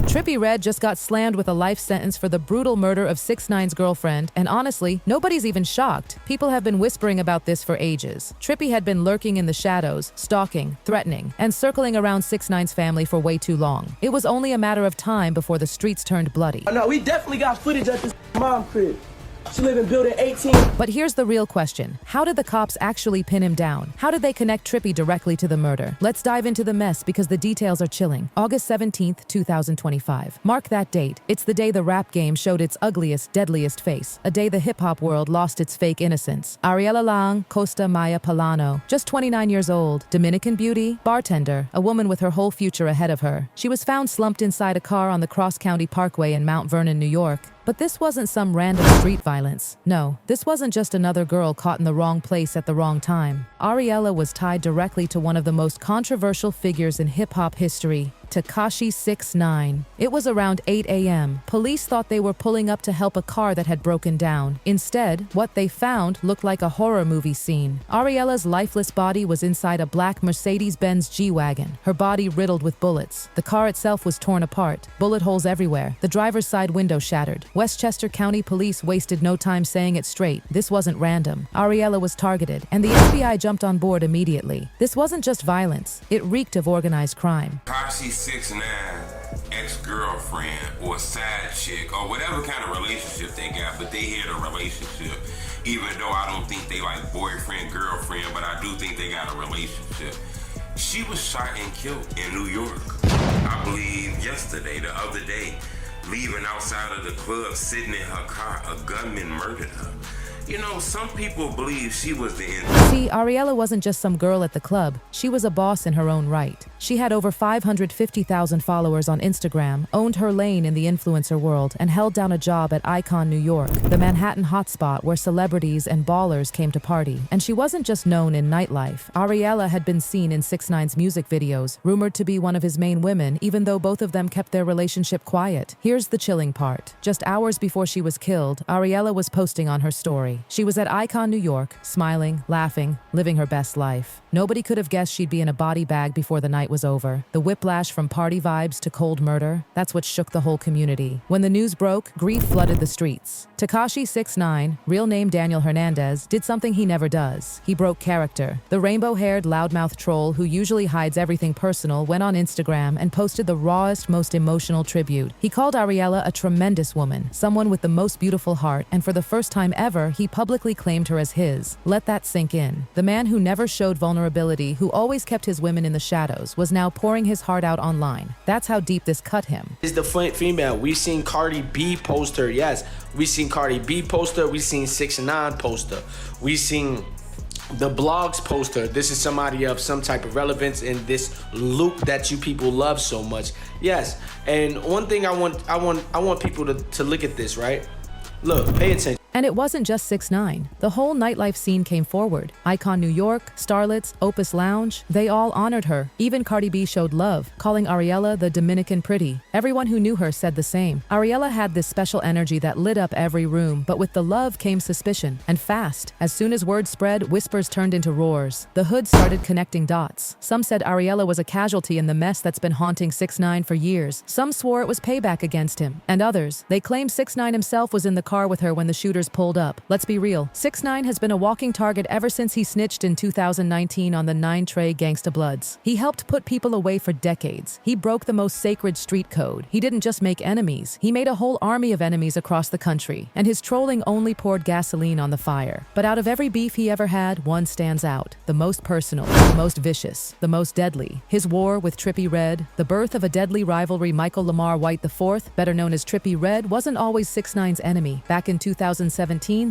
Trippie Redd just got slammed with a life sentence for the brutal murder of 6ix9ine's girlfriend, and honestly, nobody's even shocked. People have been whispering about this for ages. Trippie had been lurking in the shadows, stalking, threatening, and circling around 6ix9ine's family for way too long. It was only a matter of time before the streets turned bloody. No, we definitely got footage at this mom crib. She live in building 18. But here's the real question. How did the cops actually pin him down? How did they connect Trippie directly to the murder? Let's dive into the mess because the details are chilling. August 17th, 2025. Mark that date. It's the day the rap game showed its ugliest, deadliest face. A day the hip-hop world lost its fake innocence. Ariela Lang Costa Maya Palano, just 29 years old, Dominican beauty, bartender, a woman with her whole future ahead of her. She was found slumped inside a car on the Cross County Parkway in Mount Vernon, New York. But this wasn't some random street violence. No, this wasn't just another girl caught in the wrong place at the wrong time. Ariela was tied directly to one of the most controversial figures in hip-hop history, Tekashi 6ix9ine. It was around 8 a.m. Police thought they were pulling up to help a car that had broken down. Instead, what they found looked like a horror movie scene. Ariela's lifeless body was inside a black Mercedes-Benz G-Wagon, her body riddled with bullets. The car itself was torn apart, bullet holes everywhere, the driver's side window shattered. Westchester County Police wasted no time saying it straight. This wasn't random. Ariela was targeted, and the FBI jumped on board immediately. This wasn't just violence, it reeked of organized crime. 6ix9ine's ex-girlfriend or side chick or whatever kind of relationship they got, but they had a relationship. Even though I don't think they like boyfriend, girlfriend, but I do think they got a relationship. She was shot and killed in New York. I believe yesterday, the other day, leaving outside of the club, sitting in her car, a gunman murdered her. You know, some people believe she was the end. See, Ariela wasn't just some girl at the club. She was a boss in her own right. She had over 550,000 followers on Instagram, owned her lane in the influencer world, and held down a job at Icon New York, the Manhattan hotspot where celebrities and ballers came to party. And she wasn't just known in nightlife. Ariela had been seen in 6ix9ine's music videos, rumored to be one of his main women, even though both of them kept their relationship quiet. Here's the chilling part. Just hours before she was killed, Ariela was posting on her story. She was at Icon New York, smiling, laughing, living her best life. Nobody could have guessed she'd be in a body bag before the night was over. The whiplash from party vibes to cold murder, that's what shook the whole community. When the news broke, grief flooded the streets. Tekashi 6ix9ine, real name Daniel Hernandez, did something he never does. He broke character. The rainbow-haired loudmouth troll who usually hides everything personal went on Instagram and posted the rawest, most emotional tribute. He called Ariela a tremendous woman, someone with the most beautiful heart, and for the first time ever, he publicly claimed her as his. Let that sink in. The man who never showed vulnerability, who always kept his women in the shadows, was now pouring his heart out online. That's how deep this cut him. Is the female. We seen Cardi B post her. Yes, we seen Cardi B post her. We seen 6ix9ine post her. We seen the blogs post her. This is somebody of some type of relevance in this loop that you people love so much. Yes, and one thing I want people to look at this, right? Look, pay attention. And it wasn't just 6ix9ine. The whole nightlife scene came forward. Icon New York, Starlets, Opus Lounge, they all honored her. Even Cardi B showed love, calling Ariela the Dominican pretty. Everyone who knew her said the same. Ariela had this special energy that lit up every room, but with the love came suspicion, and fast. As soon as word spread, whispers turned into roars. The hood started connecting dots. Some said Ariela was a casualty in the mess that's been haunting 6ix9ine for years. Some swore it was payback against him. And others, they claimed 6ix9ine himself was in the car with her when the shooters pulled up. Let's be real. 6ix9ine has been a walking target ever since he snitched in 2019 on the 9 Trey Gangsta Bloods. He helped put people away for decades. He broke the most sacred street code. He didn't just make enemies. He made a whole army of enemies across the country. And his trolling only poured gasoline on the fire. But out of every beef he ever had, one stands out. The most personal, the most vicious, the most deadly. His war with Trippie Redd, the birth of a deadly rivalry. Michael Lamar White IV, better known as Trippie Redd, wasn't always 6ix9ine's enemy. Back in 2017,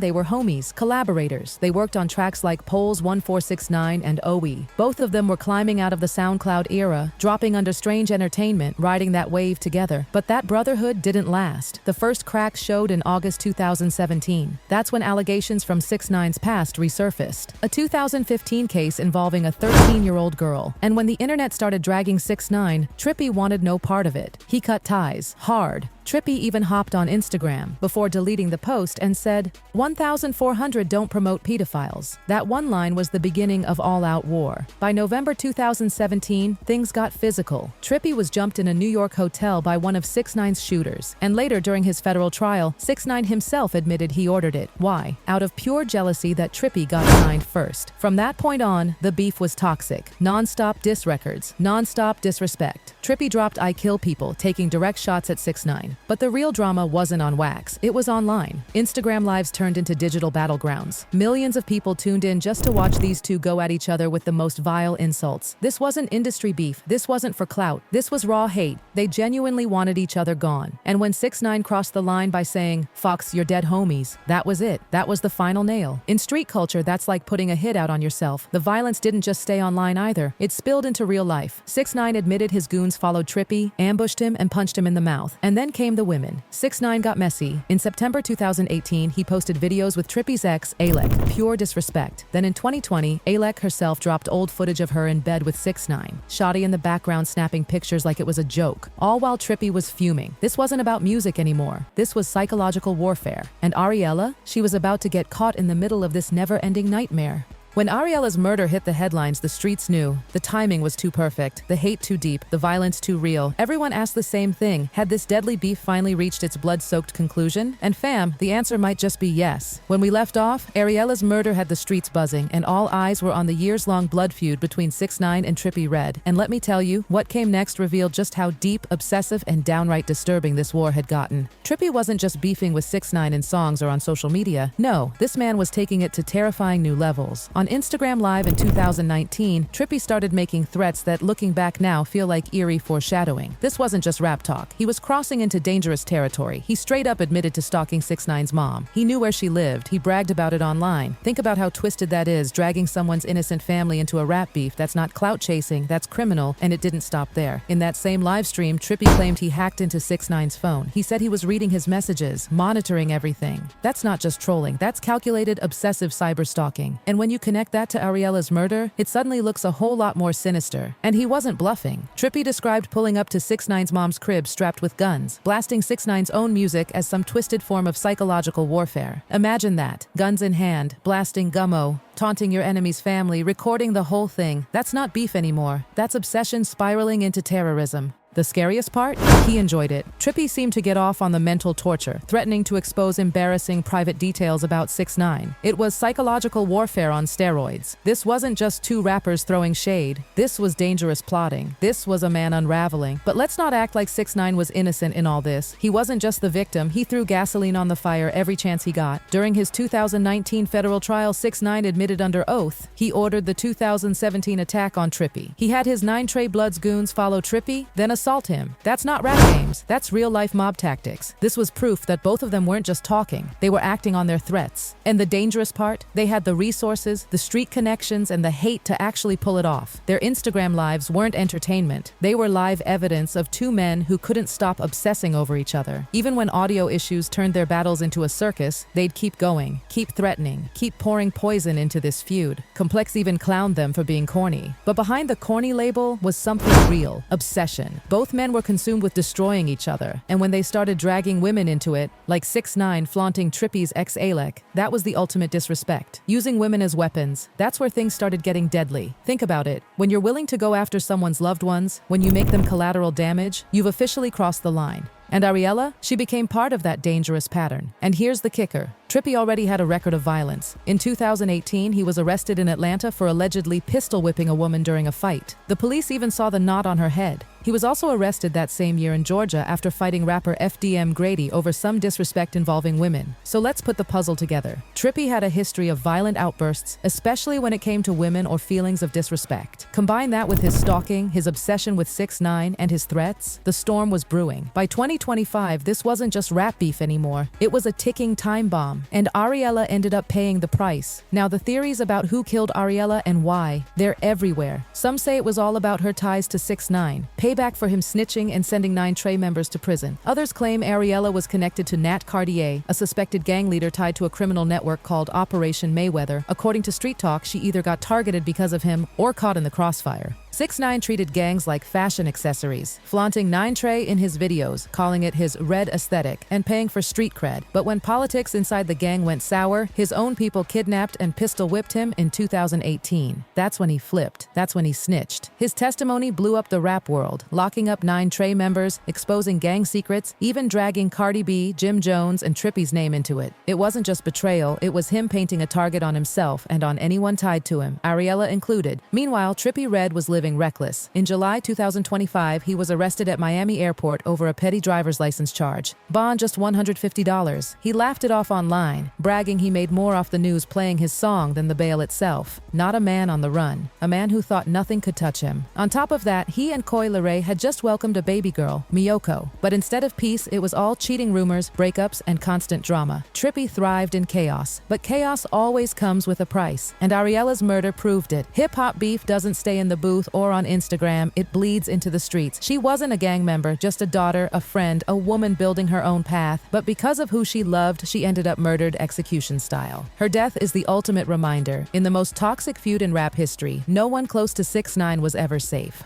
they were homies, collaborators. They worked on tracks like Polls 1469 and OE. Both of them were climbing out of the SoundCloud era, dropping under Strange Entertainment, riding that wave together. But that brotherhood didn't last. The first cracks showed in August 2017. That's when allegations from 6ix9ine's past resurfaced. A 2015 case involving a 13-year-old girl. And when the internet started dragging 6ix9ine, Trippie wanted no part of it. He cut ties, hard, Trippie even hopped on Instagram before deleting the post and said, 1,400 don't promote pedophiles. That one line was the beginning of all-out war. By November 2017, things got physical. Trippie was jumped in a New York hotel by one of 6ix9ine's shooters, and later during his federal trial, 6ix9ine himself admitted he ordered it. Why? Out of pure jealousy that Trippie got signed first. From that point on, the beef was toxic. Non-stop diss records, non-stop disrespect. Trippie dropped "I kill people," taking direct shots at 6ix9ine. But the real drama wasn't on wax, it was online. Instagram lives turned into digital battlegrounds. Millions of people tuned in just to watch these two go at each other with the most vile insults. This wasn't industry beef, this wasn't for clout, this was raw hate. They genuinely wanted each other gone. And when 6ix9ine crossed the line by saying, "Fox, you're dead homies," that was it. That was the final nail. In street culture, that's like putting a hit out on yourself. The violence didn't just stay online either, it spilled into real life. 6ix9ine admitted his goons followed Trippie, ambushed him, and punched him in the mouth. And then came the women. 6ix9ine got messy. In September 2018, he posted videos with Trippie's ex, Alec. Pure disrespect. Then in 2020, Alec herself dropped old footage of her in bed with 6ix9ine. Shotty in the background snapping pictures like it was a joke. All while Trippie was fuming. This wasn't about music anymore. This was psychological warfare. And Ariella? She was about to get caught in the middle of this never-ending nightmare. When Ariella's murder hit the headlines, the streets knew. The timing was too perfect, the hate too deep, the violence too real. Everyone asked the same thing. Had this deadly beef finally reached its blood-soaked conclusion? And fam, the answer might just be yes. When we left off, Ariella's murder had the streets buzzing, and all eyes were on the years-long blood feud between 6ix9ine and Trippie Redd. And let me tell you, what came next revealed just how deep, obsessive, and downright disturbing this war had gotten. Trippie wasn't just beefing with 6ix9ine in songs or on social media. No, this man was taking it to terrifying new levels. On Instagram Live in 2019, Trippie started making threats that, looking back now, feel like eerie foreshadowing. This wasn't just rap talk. He was crossing into dangerous territory. He straight up admitted to stalking 6ix9ine's mom. He knew where she lived. He bragged about it online. Think about how twisted that is, dragging someone's innocent family into a rap beef. That's not clout chasing, that's criminal, and it didn't stop there. In that same live stream, Trippie claimed he hacked into 6ix9ine's phone. He said he was reading his messages, monitoring everything. That's not just trolling, that's calculated, obsessive cyberstalking. And when you connect that to Ariella's murder, it suddenly looks a whole lot more sinister. And he wasn't bluffing. Trippie described pulling up to 6ix9ine's mom's crib strapped with guns, blasting 6ix9ine's own music as some twisted form of psychological warfare. Imagine that, guns in hand, blasting gummo, taunting your enemy's family, recording the whole thing. That's not beef anymore. That's obsession spiraling into terrorism. The scariest part? He enjoyed it. Trippie seemed to get off on the mental torture, threatening to expose embarrassing private details about 6ix9ine. It was psychological warfare on steroids. This wasn't just two rappers throwing shade. This was dangerous plotting. This was a man unraveling. But let's not act like 6ix9ine was innocent in all this. He wasn't just the victim. He threw gasoline on the fire every chance he got. During his 2019 federal trial, 6ix9ine admitted under oath he ordered the 2017 attack on Trippie. He had his 9 Trey Bloods goons follow Trippie, then assault him. That's not rap games. That's real-life mob tactics. This was proof that both of them weren't just talking. They were acting on their threats. And the dangerous part? They had the resources, the street connections, and the hate to actually pull it off. Their Instagram lives weren't entertainment. They were live evidence of two men who couldn't stop obsessing over each other. Even when audio issues turned their battles into a circus, they'd keep going, keep threatening, keep pouring poison into this feud. Complex even clowned them for being corny. But behind the corny label was something real: obsession. Both men were consumed with destroying each other, and when they started dragging women into it, like 6ix9ine flaunting Trippie's ex Alec, that was the ultimate disrespect. Using women as weapons, that's where things started getting deadly. Think about it. When you're willing to go after someone's loved ones, when you make them collateral damage, you've officially crossed the line. And Ariella? She became part of that dangerous pattern. And here's the kicker. Trippie already had a record of violence. In 2018, he was arrested in Atlanta for allegedly pistol whipping a woman during a fight. The police even saw the knot on her head. He was also arrested that same year in Georgia after fighting rapper FDM Grady over some disrespect involving women. So let's put the puzzle together. Trippie had a history of violent outbursts, especially when it came to women or feelings of disrespect. Combine that with his stalking, his obsession with 6ix9ine, and his threats, the storm was brewing. By 2025, this wasn't just rap beef anymore. It was a ticking time bomb. And Ariella ended up paying the price. Now, the theories about who killed Ariella and why, they're everywhere. Some say it was all about her ties to 6ix9ine, payback for him snitching and sending 9 Trey members to prison. Others claim Ariella was connected to Nat Cartier, a suspected gang leader tied to a criminal network called Operation Mayweather. According to Street Talk, she either got targeted because of him or caught in the crossfire. 6ix9ine treated gangs like fashion accessories, flaunting 9 Trey in his videos, calling it his red aesthetic, and paying for street cred. But when politics inside the gang went sour, his own people kidnapped and pistol whipped him in 2018. That's when he flipped. That's when he snitched. His testimony blew up the rap world, locking up 9 Trey members, exposing gang secrets, even dragging Cardi B, Jim Jones, and Trippie's name into it. It wasn't just betrayal, it was him painting a target on himself and on anyone tied to him, Ariella included. Meanwhile, Trippie Redd was living reckless. In July 2025, he was arrested at Miami Airport over a petty driver's license charge. Bond just $150. He laughed it off online, bragging he made more off the news playing his song than the bail itself. Not a man on the run. A man who thought nothing could touch him. On top of that, he and Coi Leray had just welcomed a baby girl, Miyoko. But instead of peace, it was all cheating rumors, breakups, and constant drama. Trippie thrived in chaos. But chaos always comes with a price. And Ariella's murder proved it. Hip-hop beef doesn't stay in the booth or on Instagram, it bleeds into the streets. She wasn't a gang member, just a daughter, a friend, a woman building her own path. But because of who she loved, she ended up murdered execution style. Her death is the ultimate reminder. In the most toxic feud in rap history, no one close to 6ix9ine was ever safe.